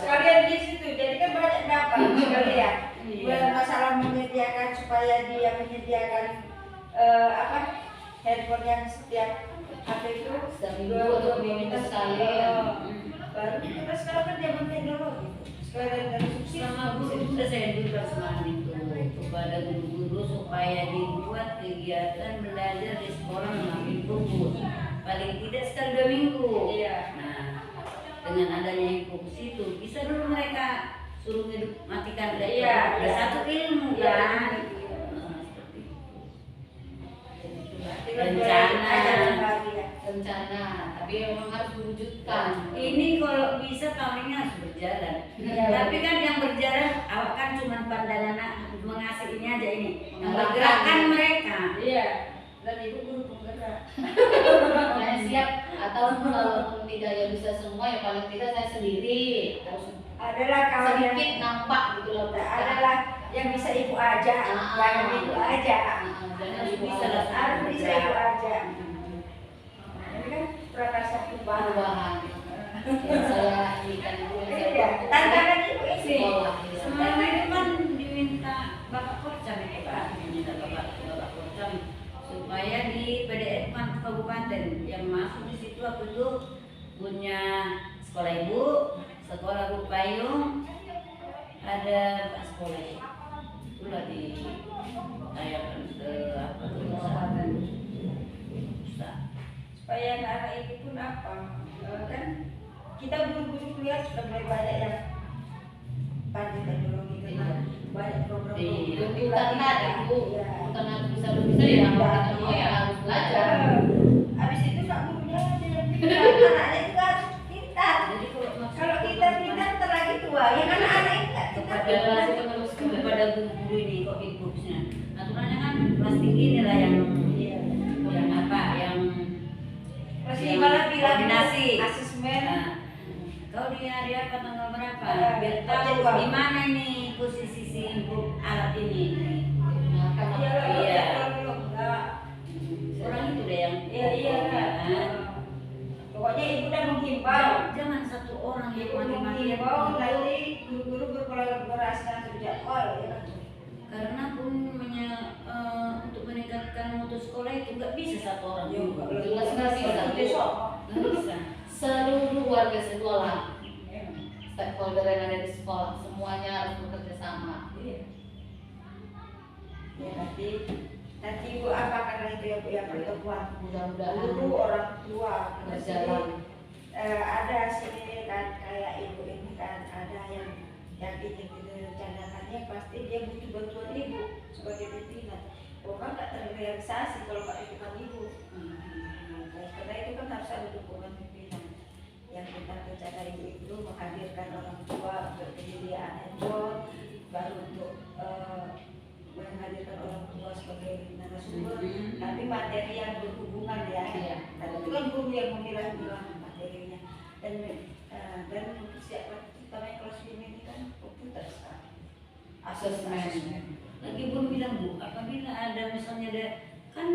Sekalian di situ, jadi kan banyak dapat sekalian. Masalah menyediakan supaya dia menyediakan handphone yang setiap HP itu Seminggu atau 2 minggu sekali. Baru kita sekarang kan zaman teknologi. Sekarang dari subsidi Sama guru sudah saya juga semangat itu kepada guru-guru supaya dibuat kegiatan belajar di sekolah mengambil fokus paling tidak sekali 2 minggu. Iya. Nah, dengan adanya fokus itu bisa dulu mereka suruh hidup matikan laptop. Iya, Ya, satu ilmu Iya. kan. Seperti itu. Rencana, tapi memang harus diwujudkan. Ini kalau bisa tahun ini harus berjalan. Iya. Tapi kan yang berjalan awak kan cuma pandangan mengasih ini aja ini. Yang Mengarahkan. bergerakkan mereka. Iya. Dan ibu guru penggerak. Saya siap, atau kalaupun tidak ya bisa semua, ya paling tidak saya sendiri harus Adalah kawan yang sedikit nampak gitu loh. adalah yang bisa ibu ajak, jangan ibu ajak. Jangan Harus ibu bisa aja. Harus bisa ibu ajak. Ini kan prakarsa perubahan. Perubahan yang saya inginkan itu yang saya Iya, tantangan ibu ini. sekolah. Sebenarnya itu kan diminta Bapak Korcam ya Pak, diminta Bapak Korcam supaya di PDF kan kabupaten yang masuk di situ aku itu punya sekolah ibu, sekolah Bu Payung, ada Pak sekolah itulah ditayangkan ke apa ke pusat. Supaya anak-anak itu pun apa kan kita guru-guru kuliah sudah mulai banyak yang pandai teknologi kan banyak program Iya. Internet itu, internet bisa ya, kita mau ya harus belajar. Habis itu kak gurunya aja yang pintar, anaknya itu harus pintar. Jadi Kalau kita pintar terlagi tua, yang anak-anak itu nggak pintar. kepada guru ini kok inputnya aturannya kan kelas tinggi ini lah yang apa yang Kelas 5 lah bilang koordinasi. asesmen. Nah, kau di hari apa tanggal berapa biar Baca tahu uang. di mana ini posisi si input alat ini. Iya lah, Iya. belum enggak. Orang itu deh yang Iya. kan. Pokoknya ibu udah menghimbau. Jangan satu orang yang Ibu mati-matian menghimbau nanti guru-guru berkolaborasi dengan terjadwal ya. karena pun untuk meningkatkan mutu sekolah itu nggak bisa satu orang juga. Jelas nggak bisa. Nggak bisa. Seluruh warga sekolah, stakeholder yang ada di sekolah, semuanya harus bekerja sama. Ya nanti ibu apakan itu ya bu ya pertemuan Mudah-mudahan guru orang tua berjalan. ada sini kan kayak ibu ini kan ada yang ingin direncanakannya pasti dia butuh bantuan ibu sebagai pimpinan. Bukan nggak terrealisasi kalau nggak dukungan ibu. Karena itu kan harus ada dukungan pimpinan. Yang kita rencana ibu itu menghadirkan orang tua untuk penyediaan handphone, baru untuk menghadirkan orang tua sebagai narasumber, tapi materi yang berhubungan ya. Iya. Karena itu kan guru yang memilah-milah materinya dan mempersiapkan kita naik kelas 5 ini kan komputer sekarang. Asesmen. Lagi belum bilang Bu, apabila ada misalnya ada kan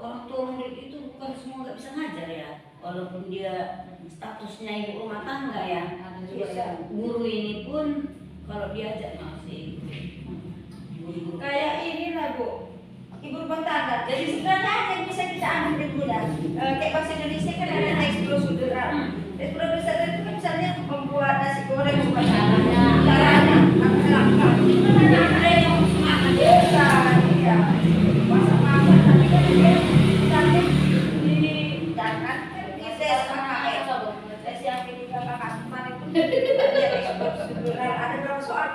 orang tua murid itu bukan semua nggak bisa ngajar ya, walaupun dia statusnya ibu rumah tangga ya. Ada juga Bisa. yang Guru ini pun kalau diajak masih guru-guru Kayak inilah Bu, ibu rumah tangga. Jadi sebenarnya ada yang bisa kita ambil dari mudah. Kayak bahasa Indonesia kan ada eksplosudral. Eksplosudral itu kan misalnya membuat nasi goreng bukan caranya, apa langkah. Itu kan ada yang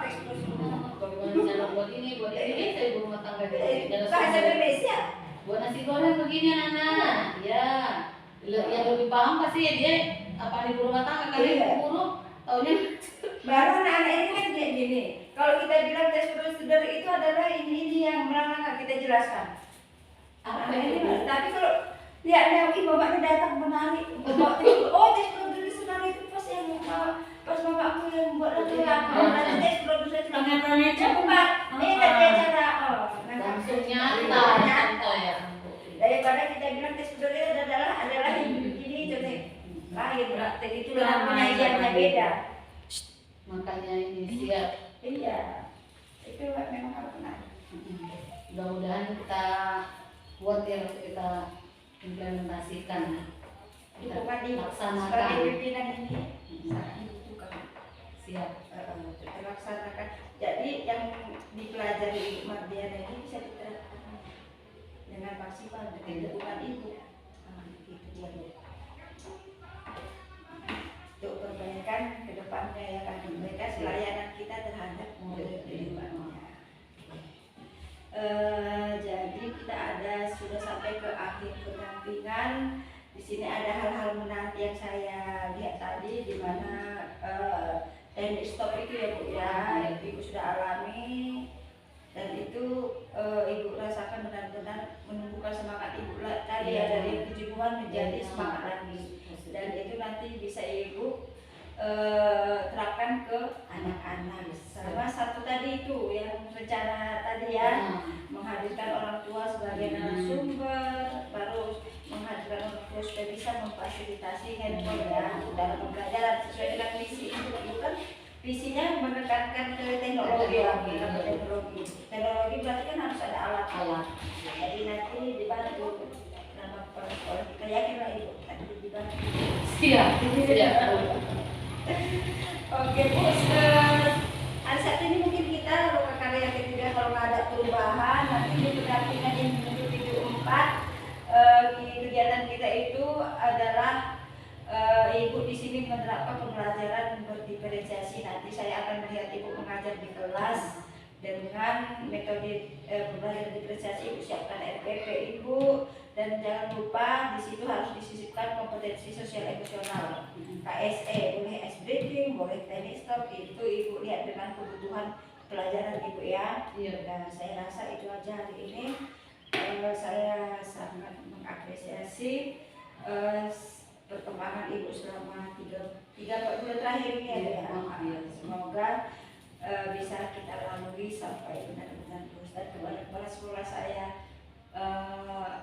teks prosedur. Bagaimana cara buat ini saya ibu rumah tangga jadi Bahasa Indonesia. buat nasi goreng begini anak ya yang lebih paham pasti ya dia apa di rumah tangga kali Iya. guru taunya Baru anak-anak ini kan kayak gini. Kalau kita bilang tes prosedur itu adalah ini yang melangkah kita jelaskan. apa Anak ini, itu tapi kalau lihat bapaknya datang menarik, oh tes prosedur itu pas yang pas bapakku yang buat kalau nanti tes prosedur itu Tanya-tanya cepat. Ini tadi cara langsung nyata contoh ya daripada kita bilang tes prosedur itu adalah ini contoh lain praktek itu namanya yang beda. makanya ini siap Iya, itu memang harus menarik. mudah-mudahan kita buat yang kita implementasikan kita Bukan di sebagai laksanakan pimpinan ini sangat dibutuhkan. siap Terlaksanakan. Jadi yang dipelajari Ibu Mardiana ini bisa diterapkan dengan maksimal dengan dukungan ibu. Gitu dia Bu. Untuk perbaikan ke depannya ya kan perbaikan pelayanan kita terhadap murid kehidupannya. Jadi kita sudah sampai ke akhir pendampingan. Di sini ada hal-hal menarik yang saya lihat tadi di mana teknik stop itu ya Bu ya, Ibu sudah alami dan itu Ibu rasakan benar-benar menumbuhkan semangat Ibu tadi ya dari kejenuhan menjadi semangat lagi dan itu nanti bisa Ibu terapkan ke anak-anak. Sama satu tadi itu yang rencana tadi ya, menghadirkan orang tua sebagai narasumber, baru menghadirkan orang tua supaya bisa memfasilitasi handphone ya dalam pembelajaran sesuai dengan visi itu kan visinya menekankan ke teknologi ya, teknologi berarti kan harus ada alat-alat. Jadi nanti dibantu nama sekolah kita yakin lah Ibu nanti dibantu. siap Oke Bu, hari Sabtu ini mungkin kita loka karya ketiga kalau nggak ada perubahan nanti di pendampingan yang menuju 74 kegiatan kita itu adalah Ibu di sini menerapkan pembelajaran berdiferensiasi. Nanti saya akan melihat Ibu mengajar di kelas dengan metode pembelajaran diferensiasi. Ibu siapkan RPP Ibu dan jangan lupa di situ harus disisipkan kompetensi sosial emosional. KSE boleh ice breathing, boleh teknik stop itu Ibu lihat dengan kebutuhan pelajaran Ibu ya. Dan saya rasa itu aja hari ini. Saya sangat mengapresiasi perkembangan Ibu selama 3-4 bulan terakhir ini ya. Semoga bisa kita lalui sampai benar-benar lulus. Dan kepada kepala sekolah saya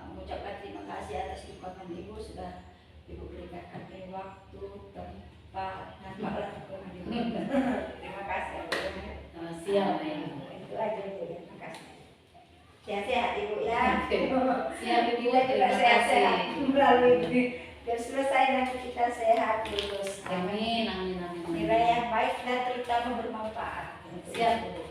mengucapkan terima kasih atas dukungan Ibu sudah Ibu berikan kami waktu, tempat, nampaklah terima kasih. siap Itu aja Bu, terima kasih. Sehat-sehat Ibu ya. siap Ibu Kita juga terima sehat-sehat kasih melalui ini. Biar selesai nanti kita sehat lulus. amin Nilai yang baik dan terutama bermanfaat. siap Bu